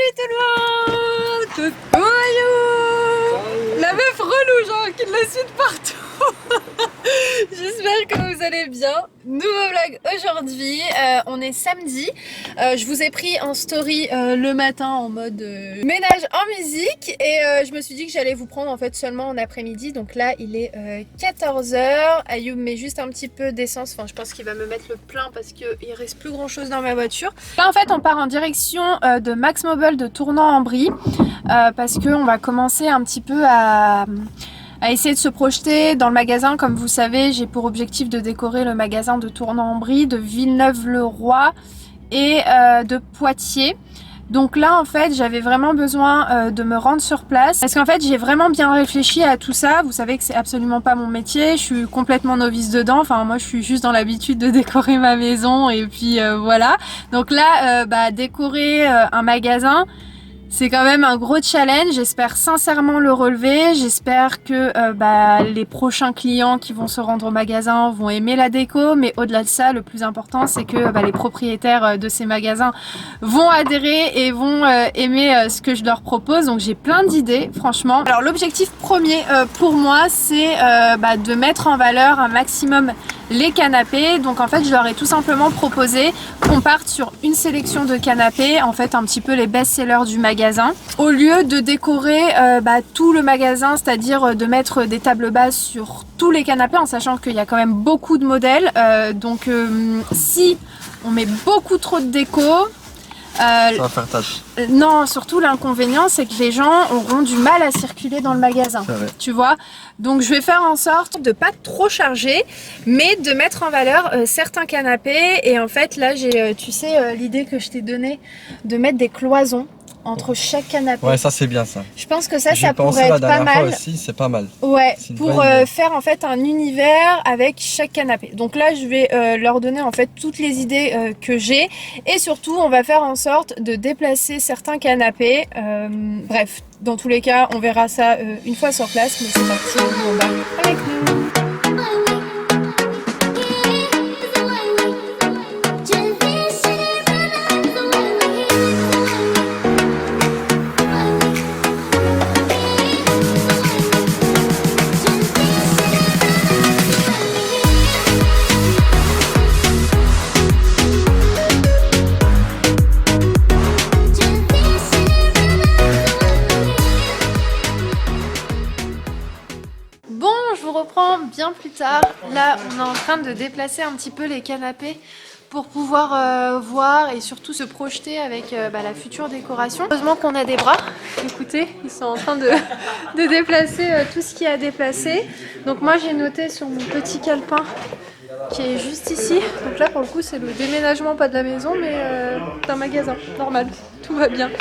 Salut tout le monde. Bonjour. La meuf relou genre qui le suit partout. J'espère que vous allez bien. Nouveau vlog aujourd'hui, on est samedi. Je vous ai pris en story le matin en mode ménage en musique et je me suis dit que j'allais vous prendre en fait seulement en après-midi. Donc là il est 14h. Ayoub met juste un petit peu d'essence. Enfin je pense qu'il va me mettre le plein parce qu'il reste plus grand chose dans ma voiture. Là en fait on part en direction de Max Mobile de Tournan-en-Brie parce qu'on va commencer un petit peu à essayer de se projeter dans le magasin. Comme vous savez, j'ai pour objectif de décorer le magasin de Tournan-en-Brie, de Villeneuve-le-Roi et de Poitiers. Donc là en fait j'avais vraiment besoin de me rendre sur place parce qu'en fait j'ai vraiment bien réfléchi à tout ça. Vous savez que c'est absolument pas mon métier, je suis complètement novice dedans, enfin moi je suis juste dans l'habitude de décorer ma maison et puis voilà. Donc là décorer un magasin, c'est quand même un gros challenge. J'espère sincèrement le relever. J'espère que les prochains clients qui vont se rendre au magasin vont aimer la déco. Mais au-delà de ça, le plus important, c'est que les propriétaires de ces magasins vont adhérer et vont aimer ce que je leur propose. Donc j'ai plein d'idées, franchement. Alors l'objectif premier pour moi, c'est de mettre en valeur un maximum les canapés. Donc en fait je leur ai tout simplement proposé qu'on parte sur une sélection de canapés, en fait un petit peu les best-sellers du magasin, au lieu de décorer tout le magasin, c'est-à-dire de mettre des tables basses sur tous les canapés, en sachant qu'il y a quand même beaucoup de modèles. Si on met beaucoup trop de déco, ça va faire tâche. Non, surtout l'inconvénient c'est que les gens auront du mal à circuler dans le magasin, tu vois. Donc je vais faire en sorte de pas trop charger, mais de mettre en valeur certains canapés. Et en fait là j'ai, tu sais, l'idée que je t'ai donnée de mettre des cloisons entre chaque canapé. Ouais, ça c'est bien ça. Je pense que ça pourrait être pas mal. Aussi, c'est pas mal. Ouais, pour faire en fait un univers avec chaque canapé. Donc là, je vais leur donner en fait toutes les idées que j'ai et surtout, on va faire en sorte de déplacer certains canapés. Bref, dans tous les cas, on verra ça une fois sur place, mais c'est parti, on va avec nous. Bien plus tard, là on est en train de déplacer un petit peu les canapés pour pouvoir voir et surtout se projeter avec la future décoration. Heureusement qu'on a des bras, écoutez, ils sont en train de déplacer tout ce qu'il y a à déplacer. Donc moi j'ai noté sur mon petit calepin qui est juste ici, donc là pour le coup c'est le déménagement pas de la maison mais d'un magasin, normal, tout va bien.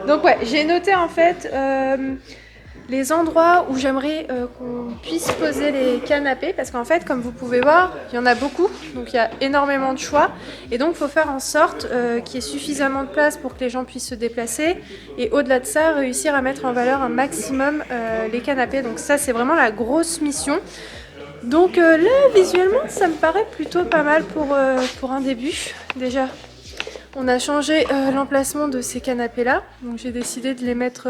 Donc ouais, j'ai noté en fait les endroits où j'aimerais qu'on puisse poser les canapés, parce qu'en fait comme vous pouvez voir il y en a beaucoup, donc il y a énormément de choix et donc il faut faire en sorte qu'il y ait suffisamment de place pour que les gens puissent se déplacer et au-delà de ça réussir à mettre en valeur un maximum les canapés. Donc ça c'est vraiment la grosse mission. Donc là visuellement ça me paraît plutôt pas mal pour un début. Déjà on a changé l'emplacement de ces canapés là, donc j'ai décidé de les mettre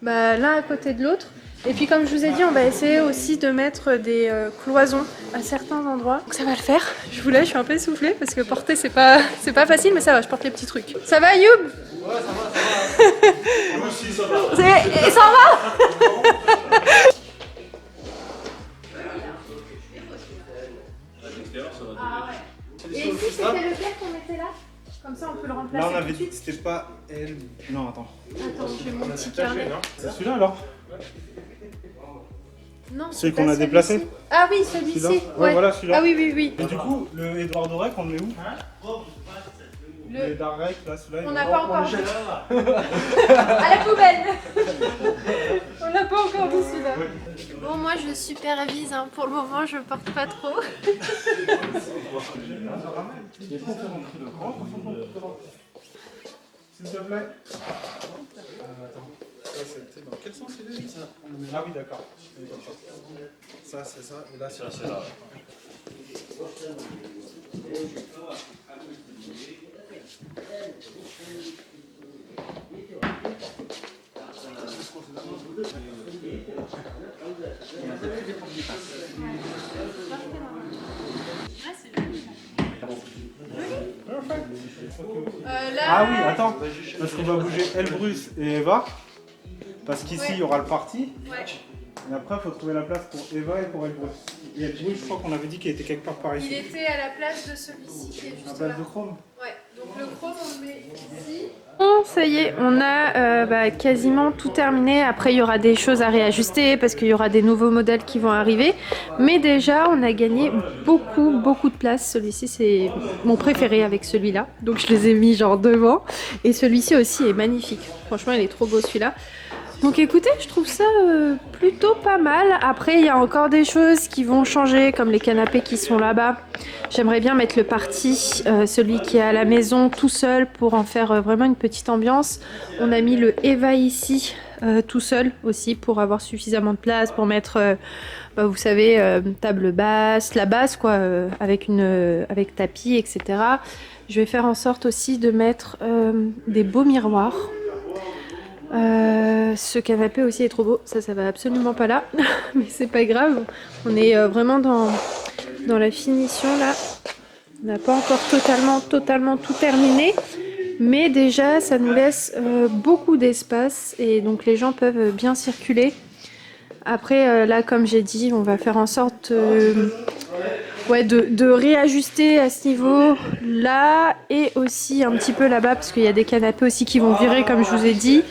l'un à côté de l'autre. Et puis comme je vous ai dit, on va essayer aussi de mettre des cloisons à certains endroits. Donc ça va le faire. Je vous laisse, je suis un peu essoufflée parce que porter c'est pas facile, mais ça va, je porte les petits trucs. Ça va Youb? Ouais, ça va. Moi aussi, ça va. Et ça va? Et ici c'était lequel qu'on mettait là? Comme ça on peut le remplacer. Là on avait dit que c'était pas elle. Non, attends. Attends, j'ai mon petit carnet. C'est celui-là alors? Non, celui qu'on a déplacé? Ah oui, celui-ci. Ouais, voilà celui-là. Ah oui, oui, oui. Et du coup, le Edouard Dorec, on le met où? Le Darek, là, celui-là. On n'a pas encore vu. À la poubelle. On n'a pas encore vu celui-là. Bon, moi je supervise, hein. Pour le moment je porte pas trop. S'il te plaît. Attends. Ça, c'était dans quel sens il est ça? Ah oui, d'accord. Ça, c'est ça. Et là, c'est là. Ah oui, attends, parce qu'on va bouger Elbrus et Eva, parce qu'ici il y aura le parti. Ouais. Et après, il faut trouver la place pour Eva et pour Elbrus. Et Elbrus, je crois qu'on avait dit qu'il était quelque part par ici. Il était à la place de celui-ci qui est La juste place là. de Chrome. Ouais, donc le chrome on le met ici. Bon, ça y est, on a quasiment tout terminé. Après, il y aura des choses à réajuster parce qu'il y aura des nouveaux modèles qui vont arriver. Mais déjà, on a gagné beaucoup de place. Celui-ci, c'est mon préféré avec celui-là. Donc, je les ai mis genre devant. Et celui-ci aussi est magnifique. Franchement, il est trop beau celui-là. Donc écoutez, je trouve ça plutôt pas mal. Après, il y a encore des choses qui vont changer, comme les canapés qui sont là-bas. J'aimerais bien mettre le party, celui qui est à la maison tout seul, pour en faire vraiment une petite ambiance. On a mis le Eva ici, tout seul aussi, pour avoir suffisamment de place, pour mettre, vous savez, table basse, la basse quoi, avec tapis, etc. Je vais faire en sorte aussi de mettre des beaux miroirs. Ce canapé aussi est trop beau, ça va absolument pas là, mais c'est pas grave, on est vraiment dans la finition là, on n'a pas encore totalement tout terminé, mais déjà ça nous laisse beaucoup d'espace et donc les gens peuvent bien circuler. Après là comme j'ai dit, on va faire en sorte de réajuster à ce niveau là et aussi un petit peu là-bas parce qu'il y a des canapés aussi qui vont virer comme je vous ai dit.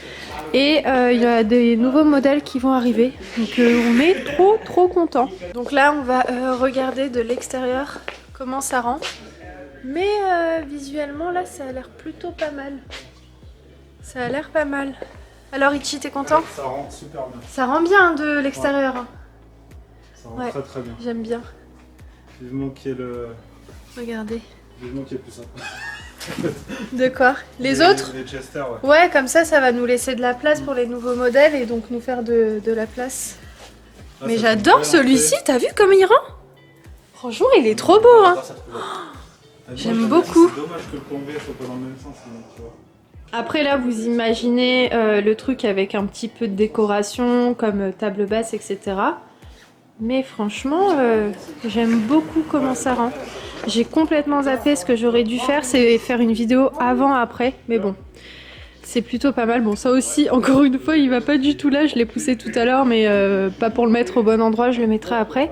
Et il y a des nouveaux modèles qui vont arriver. Donc on est trop contents. Donc là on va regarder de l'extérieur comment ça rend. Mais visuellement là ça a l'air plutôt pas mal. Ça a l'air pas mal. Alors Ichi, t'es content? Ça rend super bien. Ça rend bien de l'extérieur. Ouais. Ça rend très bien. J'aime bien. Vivement qu'il y ait le... Regardez. Vivement qu'il y ait plus ça. De quoi? Les autres? Les Chester, ouais. Ouais, comme ça va nous laisser de la place pour les nouveaux modèles et donc nous faire de la place. Ah, mais j'adore celui-ci, t'as vu comme il rend? Franchement, il est trop beau, hein. J'aime beaucoup. C'est dommage que le plombier soit pas dans le même sens, tu vois. Après là, vous imaginez le truc avec un petit peu de décoration, comme table basse, etc. Mais franchement, j'aime beaucoup comment ça rend. J'ai complètement zappé, ce que j'aurais dû faire, c'est faire une vidéo avant-après. Mais bon, c'est plutôt pas mal. Bon, ça aussi, encore une fois, il va pas du tout là. Je l'ai poussé tout à l'heure, mais pas pour le mettre au bon endroit, je le mettrai après.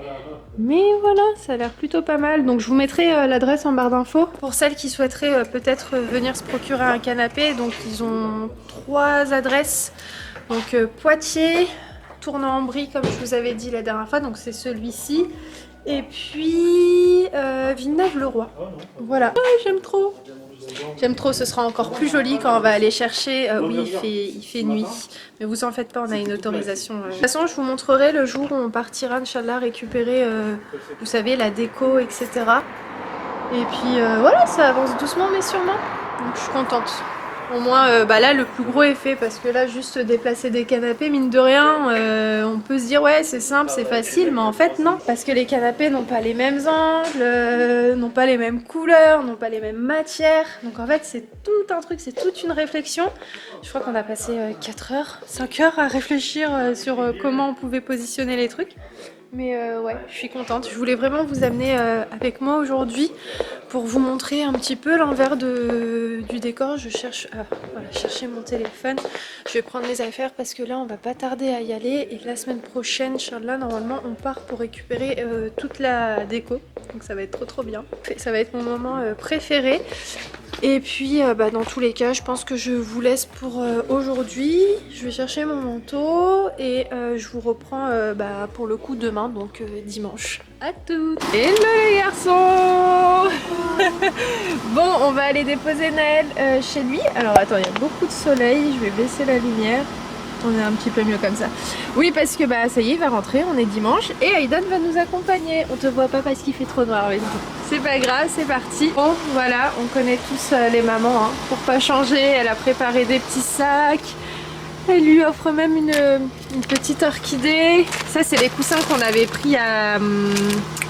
Mais voilà, ça a l'air plutôt pas mal. Donc je vous mettrai l'adresse en barre d'infos. Pour celles qui souhaiteraient peut-être venir se procurer un canapé, donc ils ont 3 adresses. Donc Poitiers, Tournan-en-Brie, comme je vous avais dit la dernière fois, donc c'est celui-ci. Et puis Villeneuve-le-Roi. Voilà. Ah, j'aime trop. J'aime trop, ce sera encore plus joli quand on va aller chercher. Oui, il fait nuit, mais vous en faites pas, on a une autorisation. De toute façon, je vous montrerai le jour où on partira, Inch'Allah, récupérer, vous savez, la déco, etc. Et puis voilà, ça avance doucement mais sûrement. Donc je suis contente. Au moins, là, le plus gros est fait parce que là, juste déplacer des canapés, mine de rien, on peut se dire ouais, c'est simple, c'est facile, mais en fait, non. Parce que les canapés n'ont pas les mêmes angles, n'ont pas les mêmes couleurs, n'ont pas les mêmes matières. Donc en fait, c'est tout un truc, c'est toute une réflexion. Je crois qu'on a passé 4 heures, 5 heures à réfléchir sur comment on pouvait positionner les trucs. Mais ouais, je suis contente. Je voulais vraiment vous amener avec moi aujourd'hui pour vous montrer un petit peu l'envers du décor. Je cherche voilà, chercher mon téléphone. Je vais prendre mes affaires parce que là, on va pas tarder à y aller. Et la semaine prochaine, Inch'Allah, normalement, on part pour récupérer toute la déco. Donc ça va être trop bien. Ça va être mon moment préféré. Et puis, dans tous les cas, je pense que je vous laisse pour aujourd'hui. Je vais chercher mon manteau et je vous reprends pour le coup demain, donc dimanche. À toutes. Hello les garçons. Bon, on va aller déposer Naël chez lui. Alors attends, il y a beaucoup de soleil, je vais baisser la lumière. On est un petit peu mieux comme ça. Oui, parce que ça y est, il va rentrer, on est dimanche et Aidan va nous accompagner. On te voit pas parce qu'il fait trop noir. C'est pas grave, c'est parti. Bon, voilà, on connaît tous les mamans. Hein. Pour pas changer, elle a préparé des petits sacs. Elle lui offre même une petite orchidée. Ça, c'est les coussins qu'on avait pris à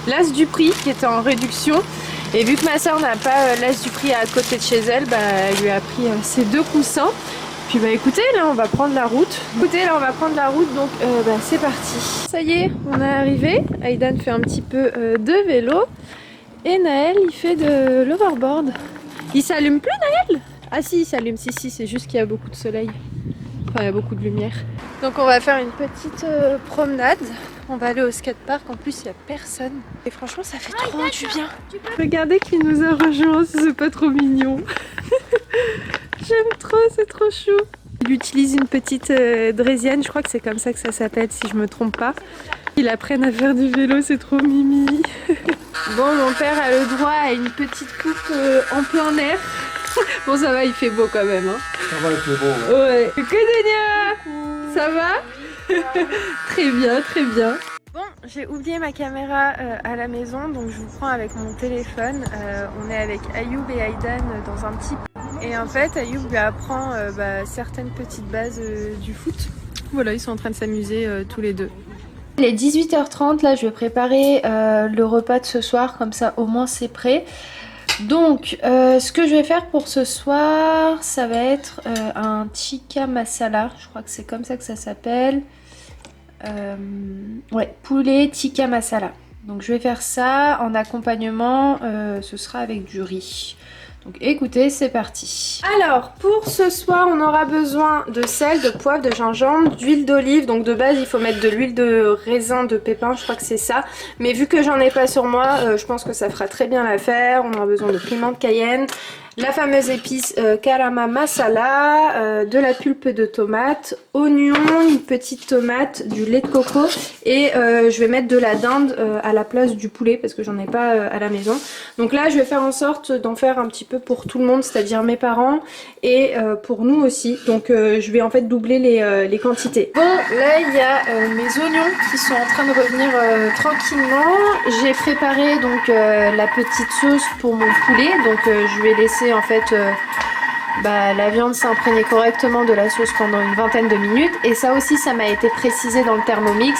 l'As du Prix, qui était en réduction. Et vu que ma soeur n'a pas l'As du Prix à côté de chez elle, elle lui a pris ces 2 coussins. Puis bah écoutez, là on va prendre la route. Donc c'est parti. Ça y est, on est arrivé. Aidan fait un petit peu de vélo. Et Naël, il fait de l'overboard. Il s'allume plus, Naël? Ah si, il s'allume, si, c'est juste qu'il y a beaucoup de soleil. Enfin, il y a beaucoup de lumière. Donc on va faire une petite promenade. On va aller au skatepark. En plus, il n'y a personne. Et franchement, ça fait trop du bien. Regardez qui nous a rejoints, c'est pas trop mignon. J'aime trop, c'est trop chou. Il utilise une petite draisienne, je crois que c'est comme ça que ça s'appelle si je me trompe pas. Ils apprennent à faire du vélo, c'est trop mimi. Bon, mon père a le droit à une petite coupe en plein air. Bon, ça va, il fait beau quand même. Hein. Ça va, il fait beau. Ouais. Coucou, ça va? Très bien, très bien. Bon, j'ai oublié ma caméra à la maison, donc je vous prends avec mon téléphone. On est avec Ayoub et Aidan dans un petit... Et en fait, Ayoub lui apprend certaines petites bases du foot. Voilà, ils sont en train de s'amuser tous les deux. Il est 18h30, là je vais préparer le repas de ce soir, comme ça au moins c'est prêt. Donc, ce que je vais faire pour ce soir, ça va être un tikka masala, je crois que c'est comme ça que ça s'appelle. Ouais, poulet tikka masala. Donc je vais faire ça en accompagnement, ce sera avec du riz. Donc écoutez, c'est parti. Alors pour ce soir, on aura besoin de sel, de poivre, de gingembre, d'huile d'olive. Donc de base, il faut mettre de l'huile de raisin de pépin, je crois que c'est ça. Mais vu que j'en ai pas sur moi, je pense que ça fera très bien l'affaire. On aura besoin de piment de Cayenne, la fameuse épice Karama Masala, de la pulpe de tomate, oignon, une petite tomate, du lait de coco et je vais mettre de la dinde à la place du poulet parce que j'en ai pas à la maison. Donc là je vais faire en sorte d'en faire un petit peu pour tout le monde, c'est-à-dire mes parents et pour nous aussi. Donc je vais en fait doubler les quantités. Bon, là il y a mes oignons qui sont en train de revenir tranquillement. J'ai préparé donc la petite sauce pour mon poulet, donc je vais laisser en fait la viande s'imprégner correctement de la sauce pendant une vingtaine de minutes. Et ça aussi, ça m'a été précisé dans le Thermomix.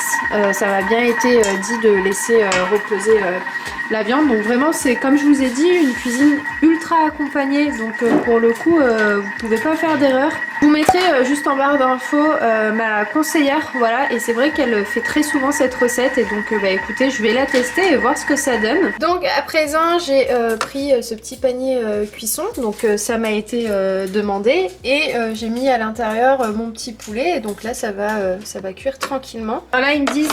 Ça m'a bien été dit de laisser reposer la viande. Donc vraiment, c'est comme je vous ai dit, une cuisine ultra accompagnée. Donc pour le coup, vous pouvez pas faire d'erreur. Je vous mettrai juste en barre d'infos ma conseillère, voilà, et c'est vrai qu'elle fait très souvent cette recette et donc écoutez, je vais la tester et voir ce que ça donne. Donc à présent, j'ai pris ce petit panier cuisson, donc ça m'a été demandé et j'ai mis à l'intérieur mon petit poulet et donc là ça va cuire tranquillement. Alors là ils me disent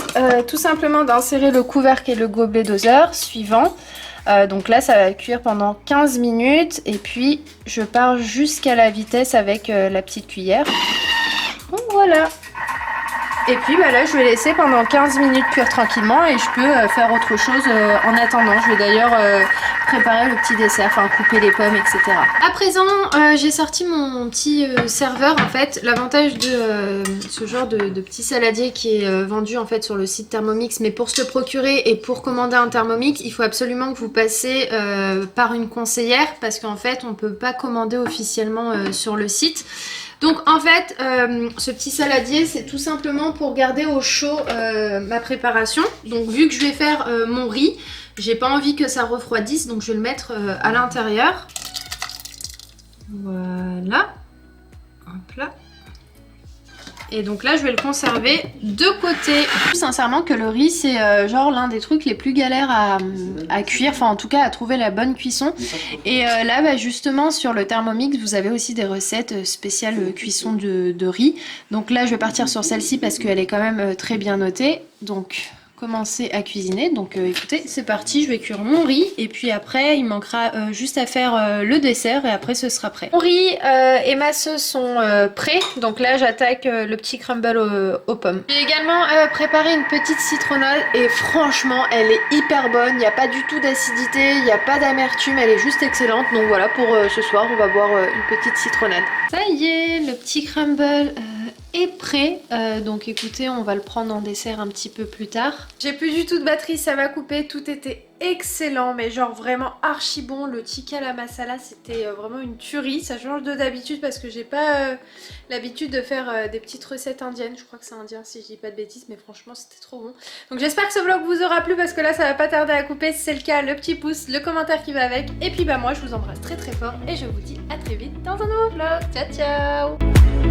tout simplement d'insérer le couvercle et le gobelet doseur suivant. Donc là ça va cuire pendant 15 minutes et puis je pars jusqu'à la vitesse avec la petite cuillère. Donc voilà. Et puis là je vais laisser pendant 15 minutes cuire tranquillement et je peux faire autre chose en attendant. Je vais d'ailleurs préparer le petit dessert, enfin couper les pommes, etc. À présent j'ai sorti mon petit serveur en fait. L'avantage de ce genre de petit saladier qui est vendu en fait sur le site Thermomix, mais pour se le procurer et pour commander un Thermomix, il faut absolument que vous passez par une conseillère parce qu'en fait on peut pas commander officiellement sur le site. Donc en fait, ce petit saladier, c'est tout simplement pour garder au chaud ma préparation. Donc vu que je vais faire mon riz, j'ai pas envie que ça refroidisse, donc je vais le mettre à l'intérieur. Voilà. Hop là. Et donc là je vais le conserver de côté. Sincèrement que le riz c'est genre l'un des trucs les plus galères à cuire, enfin en tout cas à trouver la bonne cuisson. Et là justement sur le Thermomix vous avez aussi des recettes spéciales cuisson de riz. Donc là je vais partir sur celle-ci parce qu'elle est quand même très bien notée. Donc commencer à cuisiner. Donc écoutez, c'est parti, je vais cuire mon riz et puis après il manquera juste à faire le dessert et après ce sera prêt. Mon riz et ma sauce sont prêts, donc là j'attaque le petit crumble aux pommes. J'ai également préparé une petite citronnade et franchement elle est hyper bonne, il n'y a pas du tout d'acidité, il n'y a pas d'amertume, elle est juste excellente. Donc voilà, pour ce soir on va boire une petite citronnade. Ça y est, le petit crumble est prêt, donc écoutez on va le prendre en dessert un petit peu plus tard. J'ai plus du tout de batterie, ça va couper, tout était excellent, mais genre vraiment archi bon. Le tikka la masala, c'était vraiment une tuerie. Ça change de d'habitude parce que j'ai pas l'habitude de faire des petites recettes indiennes. Je crois que c'est indien si je dis pas de bêtises, mais franchement c'était trop bon. Donc j'espère que ce vlog vous aura plu parce que là ça va pas tarder à couper. Si c'est le cas, le petit pouce, le commentaire qui va avec. Et puis bah moi je vous embrasse très très fort et je vous dis à très vite dans un nouveau vlog. Ciao ciao.